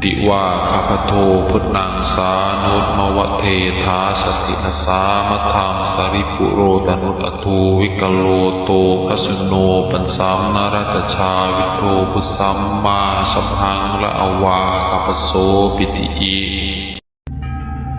ติว่าข้าพโทพุทธังสานุตมวะเทธาสตินสามัทธังสาริปุโรตนุตอทูวิกโลโตอสุโนปันสัมนรัตชาวิโทพุสัมมาสัมพังละอวาข้าพโสปิติอิ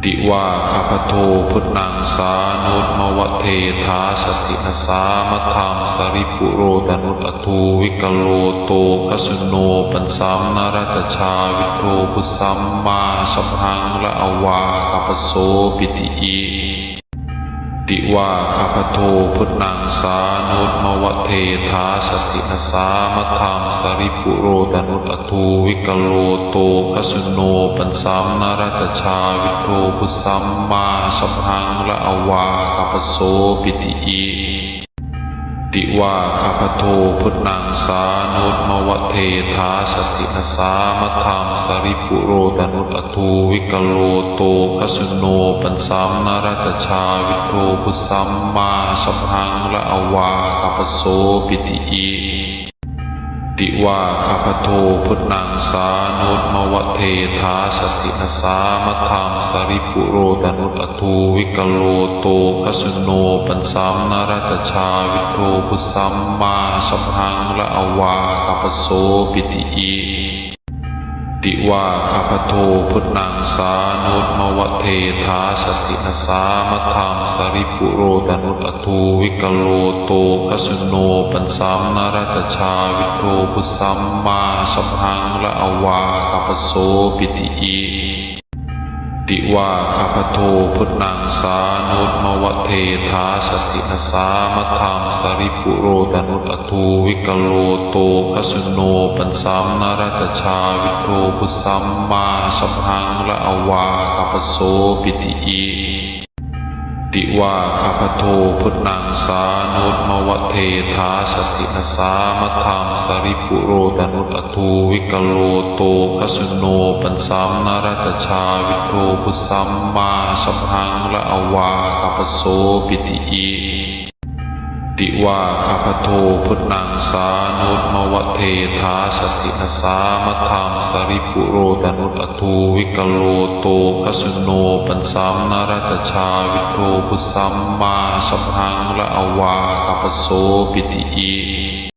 ติว่าข้าพโทพุทธังสานุตมวะเทธาสตินสามัทธังสาริปุโรตนุตอทูวิกโลโตอสุโนปันสัมนรัตชาวิโทพุสัมมาสัมพังละอวาข้าพโสปิติอิติว่าข้าพโทพุทธังสานุตมวะเทธาสตินสามัทธังสาริปุโรตนุตอทูวิกโลโตอสุโนปันสัมนรัตชาวิโทพุสัมมาสัมพังละอวาข้าพโสปิติอิติว่าข้าพโทพุทธังสานุตมวะเทธาสตินสามัทธังสาริปุโรตนุตอทูวิกโลโตอสุโนปันสัมนรัตชาวิโทพุสัมมาสัมพังละอวาข้าพโสปิติอิติว่าข้าพโทพุทธังสานุตมวะเทธาสตินสามัทธังสาริปุโรตนุตอทูวิกโลโตอสุโนปันสัมนรัตชาวิโทพุสัมมาสัมพังละอวาข้าพโสปิติอิติว่าข้าพโทพุทธังสานุตมวะเทธาสตินสามัทธังสาริปุโรตนุตอทูวิกโลโตอสุโนปันสัมนรัตชาวิโทพุสัมมาสัมพังละอวาข้าพโสปิติอิติว่าข้าพโทพุทธังสานุตมวะเทธาสตินสามัทธังสาริปุโรตนุตอทูวิกโลโตอสุโนปันสัมนรัตชาวิโทพุสัมมาสัมพังละอวาข้าพโสปิติอิติว่าข้าพโทพุทธังสานุตมวะเทธาสตินสามัทธังสาริปุโรตนุตอทูวิกโลโตอสุโนปันสัมนรัตชาวิโทพุสัมมาสัมพังละอวาข้าพโสปิติอิติว่าข้าพโทพุทธังสานุตมวะเทธาสตินสามัทธังสาริปุโรตนุตอทูวิกโลโตอสุโนปันสัมนรัตชาวิโทพุสัมมาสัมพังละอวาข้าพโสปิติอิ